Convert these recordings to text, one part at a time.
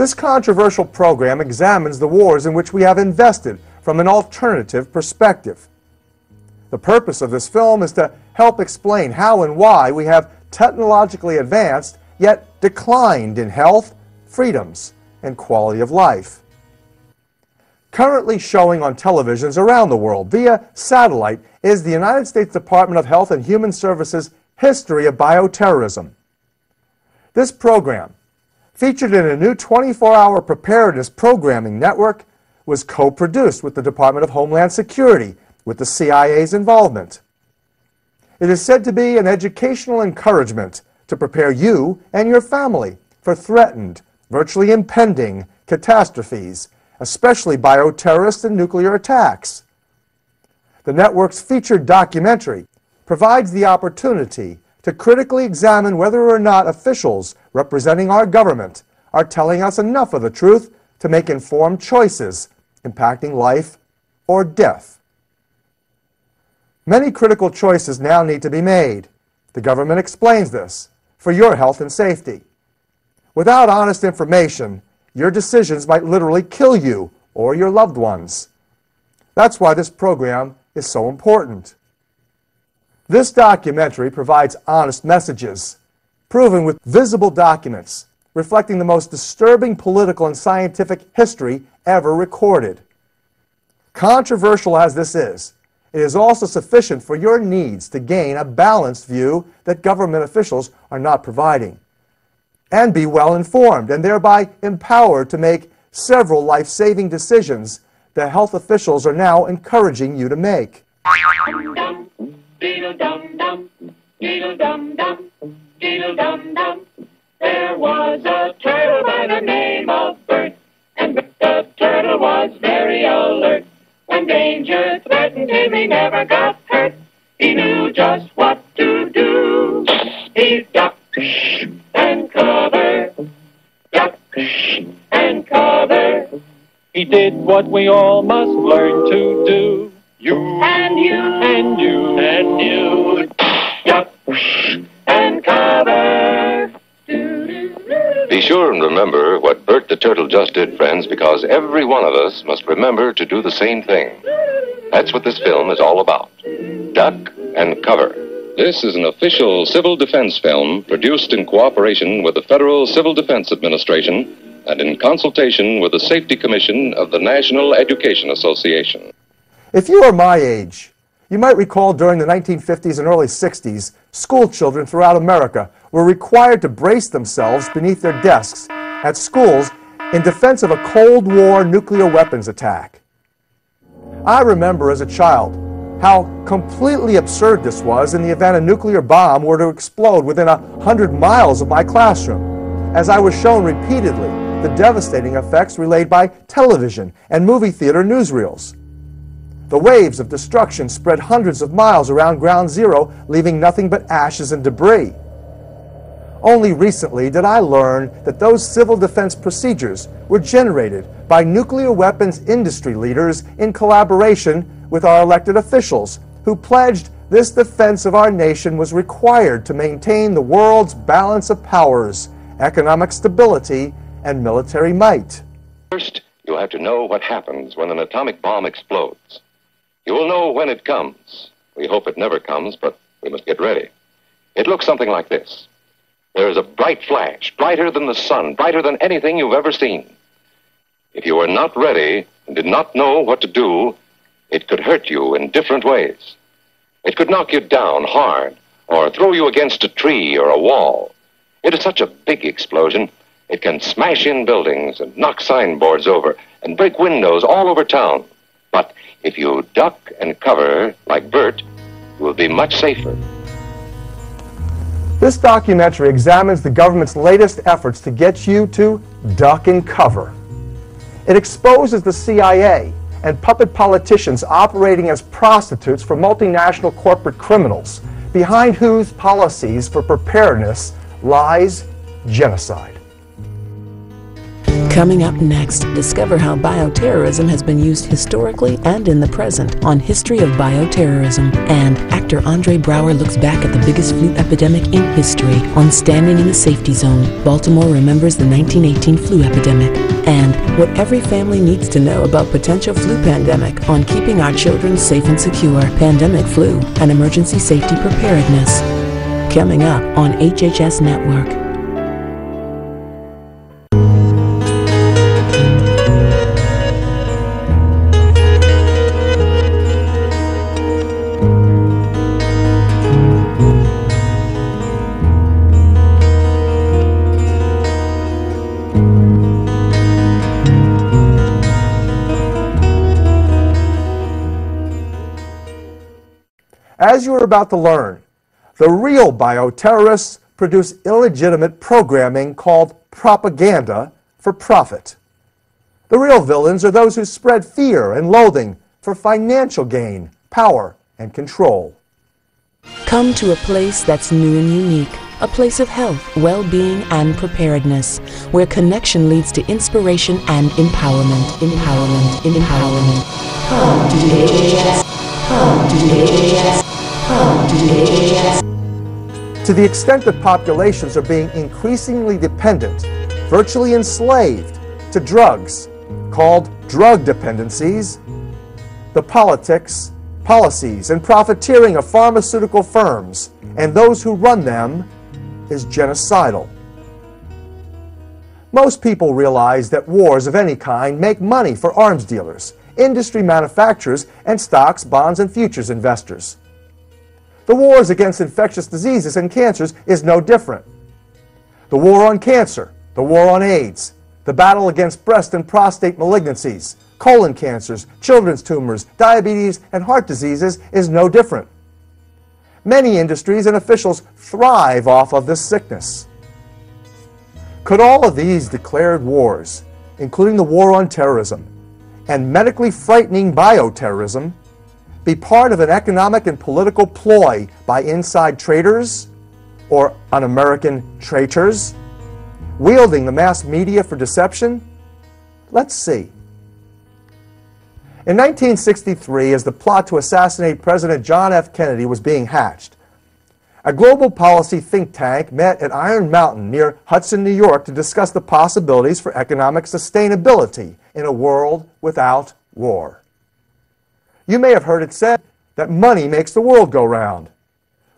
This controversial program examines the wars in which we have invested from an alternative perspective. The purpose of this film is to help explain how and why we have technologically advanced yet declined in health, freedoms, and quality of life. Currently showing on televisions around the world via satellite is the United States Department of Health and Human Services History of Bioterrorism. This program, featured in a new 24-hour preparedness programming network, was co-produced with the Department of Homeland Security with the CIA's involvement. It is said to be an educational encouragement to prepare you and your family for threatened, virtually impending catastrophes, especially bioterrorist and nuclear attacks. The network's featured documentary provides the opportunity to critically examine whether or not officials representing our government are telling us enough of the truth to make informed choices impacting life or death. Many critical choices now need to be made. The government explains this for your health and safety. Without honest information, your decisions might literally kill you or your loved ones. That's why this program is so important. This documentary provides honest messages, proven with visible documents, reflecting the most disturbing political and scientific history ever recorded. Controversial as this is, it is also sufficient for your needs to gain a balanced view that government officials are not providing, and be well informed and thereby empowered to make several life-saving decisions that health officials are now encouraging you to make. There was a turtle by the name of Bert, and the turtle was very alert. When danger threatened him, he never got hurt. He knew just what to do. He ducked and covered, ducked and covered. He did what we all must learn to do. You and you and you and you, duck and cover. Be sure and remember what Bert the Turtle just did, friends, because every one of us must remember to do the same thing. That's what this film is all about. Duck and cover. This is an official civil defense film produced in cooperation with the Federal Civil Defense Administration and in consultation with the Safety Commission of the National Education Association. If you are my age, you might recall during the 1950s and early 60s, school children throughout America were required to brace themselves beneath their desks at schools in defense of a Cold War nuclear weapons attack. I remember as a child how completely absurd this was in the event a nuclear bomb were to explode within 100 miles of my classroom, as I was shown repeatedly the devastating effects relayed by television and movie theater newsreels. The waves of destruction spread hundreds of miles around Ground Zero, leaving nothing but ashes and debris. Only recently did I learn that those civil defense procedures were generated by nuclear weapons industry leaders in collaboration with our elected officials, who pledged this defense of our nation was required to maintain the world's balance of powers, economic stability, and military might. First, you'll have to know what happens when an atomic bomb explodes. You will know when it comes. We hope it never comes, but we must get ready. It looks something like this. There is a bright flash, brighter than the sun, brighter than anything you've ever seen. If you were not ready and did not know what to do, it could hurt you in different ways. It could knock you down hard or throw you against a tree or a wall. It is such a big explosion, it can smash in buildings and knock signboards over and break windows all over town. But if you duck and cover like Bert, you will be much safer. This documentary examines the government's latest efforts to get you to duck and cover. It exposes the CIA and puppet politicians operating as prostitutes for multinational corporate criminals, behind whose policies for preparedness lies genocide. Coming up next, discover how bioterrorism has been used historically and in the present on History of Bioterrorism. And actor Andre Braugher looks back at the biggest flu epidemic in history on Standing in the Safety Zone. Baltimore remembers the 1918 flu epidemic. And what every family needs to know about potential flu pandemic on keeping our children safe and secure. Pandemic flu and emergency safety preparedness. Coming up on HHS Network. As you are about to learn, the real bioterrorists produce illegitimate programming called propaganda for profit. The real villains are those who spread fear and loathing for financial gain, power, and control. Come to a place that's new and unique, a place of health, well-being, and preparedness, where connection leads to inspiration and empowerment. Empowerment. Come to the HHS. Come to the HHS. Come to the HHS. To the extent that populations are being increasingly dependent, virtually enslaved, to drugs, called drug dependencies, the politics, policies, and profiteering of pharmaceutical firms and those who run them is genocidal. Most people realize that wars of any kind make money for arms dealers, industry manufacturers, and stocks, bonds, and futures investors. The wars against infectious diseases and cancers is no different. The war on cancer, the war on AIDS, the battle against breast and prostate malignancies, colon cancers, children's tumors, diabetes, and heart diseases is no different. Many industries and officials thrive off of this sickness. Could all of these declared wars, including the war on terrorism and medically frightening bioterrorism, be part of an economic and political ploy by inside traders or un-American traitors, wielding the mass media for deception? Let's see. In 1963, as the plot to assassinate President John F. Kennedy was being hatched, a global policy think tank met at Iron Mountain near Hudson, New York to discuss the possibilities for economic sustainability in a world without war. You may have heard it said that money makes the world go round.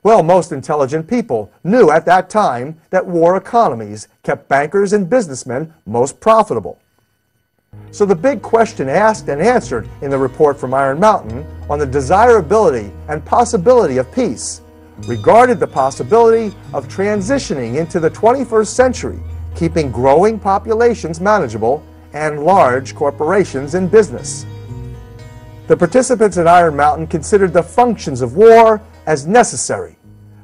Well, most intelligent people knew at that time that war economies kept bankers and businessmen most profitable. So the big question asked and answered in the report from Iron Mountain on the desirability and possibility of peace regarded the possibility of transitioning into the 21st century, keeping growing populations manageable and large corporations in business. The participants at Iron Mountain considered the functions of war as necessary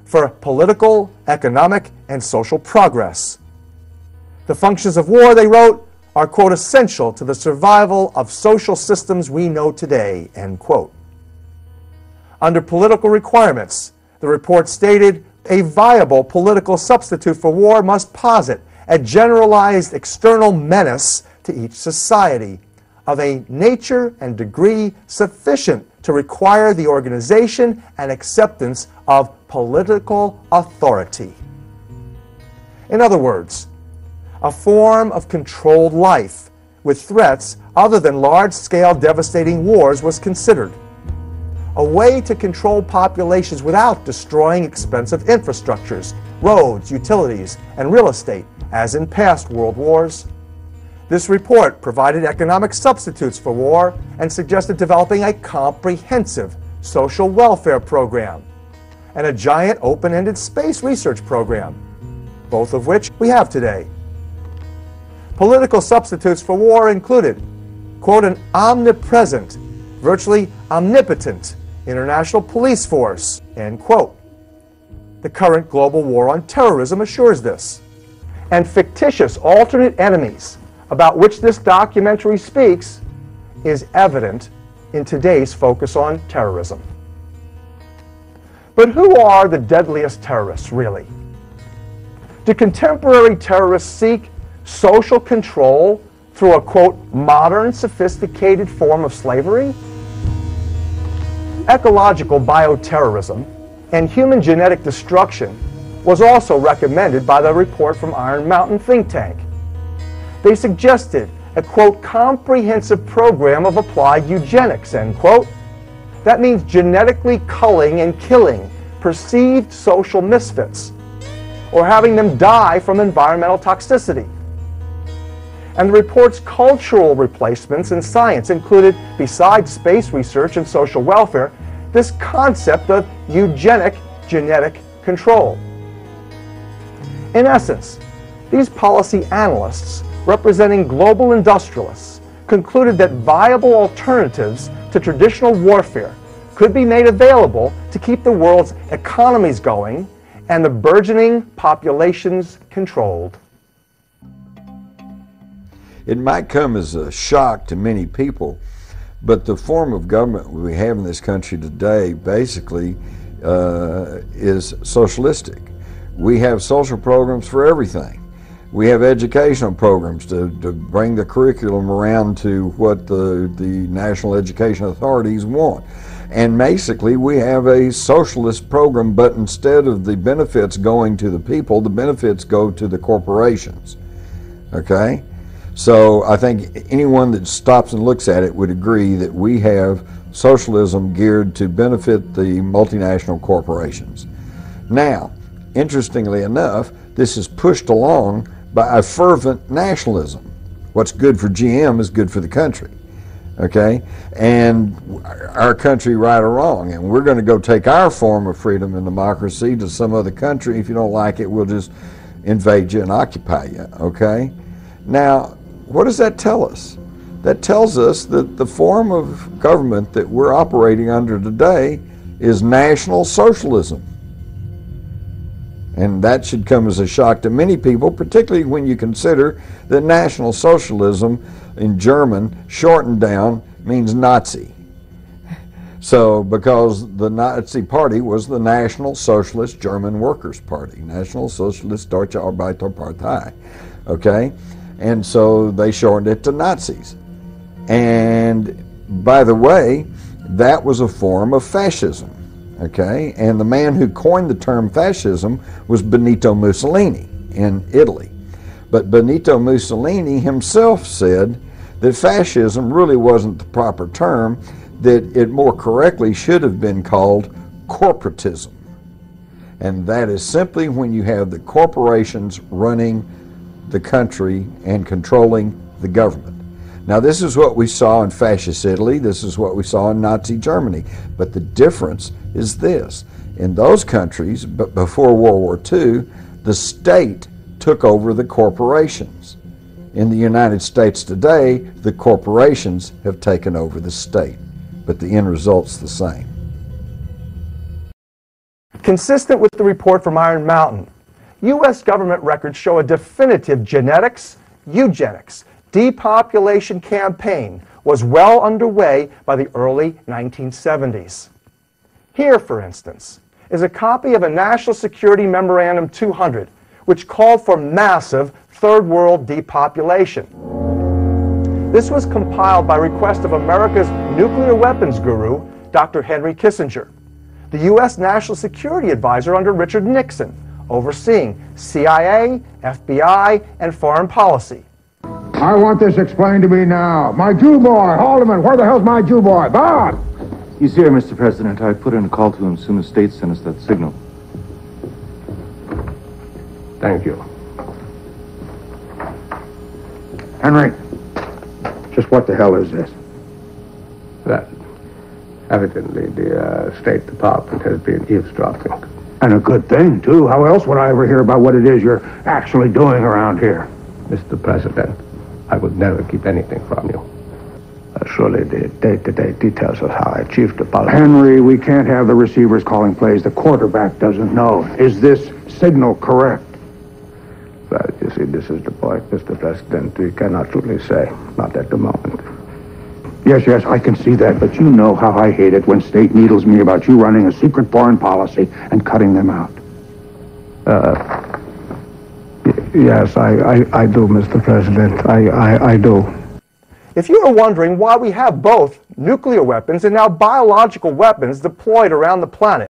for political, economic, and social progress. The functions of war, they wrote, are, quote, essential to the survival of social systems we know today, end quote. Under political requirements, the report stated, a viable political substitute for war must posit a generalized external menace to each society of a nature and degree sufficient to require the organization and acceptance of political authority. In other words, a form of controlled life with threats other than large-scale devastating wars was considered. A way to control populations without destroying expensive infrastructures, roads, utilities, and real estate, as in past world wars. This report provided economic substitutes for war and suggested developing a comprehensive social welfare program and a giant open-ended space research program, both of which we have today. Political substitutes for war included, quote, an omnipresent, virtually omnipotent international police force, end quote. The current global war on terrorism assures this. And fictitious alternate enemies, about which this documentary speaks, is evident in today's focus on terrorism. But who are the deadliest terrorists, really? Do contemporary terrorists seek social control through a, quote, modern, sophisticated form of slavery? Ecological bioterrorism and human genetic destruction was also recommended by the report from Iron Mountain think tank. They suggested a, quote, comprehensive program of applied eugenics, end quote. That means genetically culling and killing perceived social misfits, or having them die from environmental toxicity. And the report's cultural replacements in science included, besides space research and social welfare, this concept of eugenic genetic control. In essence, these policy analysts, representing global industrialists, concluded that viable alternatives to traditional warfare could be made available to keep the world's economies going and the burgeoning populations controlled. It might come as a shock to many people, but the form of government we have in this country today basically is socialistic. We have social programs for everything. We have educational programs to bring the curriculum around to what the national education authorities want. And basically we have a socialist program, but instead of the benefits going to the people, the benefits go to the corporations. Okay? So I think anyone that stops and looks at it would agree that we have socialism geared to benefit the multinational corporations. Now, interestingly enough, this is pushed along by a fervent nationalism. What's good for GM is good for the country, okay? And our country, right or wrong, and we're going to go take our form of freedom and democracy to some other country. If you don't like it, we'll just invade you and occupy you, okay? Now, what does that tell us? That tells us that the form of government that we're operating under today is National Socialism. And that should come as a shock to many people, particularly when you consider that National Socialism in German, shortened down, means Nazi. So, because the Nazi Party was the National Socialist German Workers' Party, National Socialist Deutsche Arbeiterpartei, okay? And so they shortened it to Nazis. And by the way, that was a form of fascism. Okay, and the man who coined the term fascism was Benito Mussolini in Italy. But Benito Mussolini himself said that fascism really wasn't the proper term, that it more correctly should have been called corporatism. And that is simply when you have the corporations running the country and controlling the government. Now, this is what we saw in fascist Italy. This is what we saw in Nazi Germany. But the difference is this. In those countries, but before World War II, the state took over the corporations. In the United States today, the corporations have taken over the state. But the end result's the same. Consistent with the report from Iron Mountain, U.S. government records show a definitive genetics, eugenics, depopulation campaign was well underway by the early 1970s. Here, for instance, is a copy of a National Security Memorandum 200, which called for massive Third World depopulation. This was compiled by request of America's nuclear weapons guru, Dr. Henry Kissinger, the U.S. National Security Advisor under Richard Nixon, overseeing CIA, FBI, and foreign policy. I want this explained to me now. My Jew boy, Haldeman, where the hell's my Jew boy? Bob! He's here, Mr. President. I put in a call to him as soon as State sent us that signal. Thank you. Henry, just what the hell is this? That, evidently, the State Department has been eavesdropping. And a good thing, too. How else would I ever hear about what it is you're actually doing around here? Mr. President, I would never keep anything from you. Surely the day-to-day details of how I achieved the policy. Henry, we can't have the receivers calling plays the quarterback doesn't know. Is this signal correct? Well, you see, this is the point, Mr. President. We cannot truly say. Not at the moment. Yes, I can see that, but you know how I hate it when State needles me about you running a secret foreign policy and cutting them out. Yes, I do, Mr. President. I do. If you are wondering why we have both nuclear weapons and now biological weapons deployed around the planet,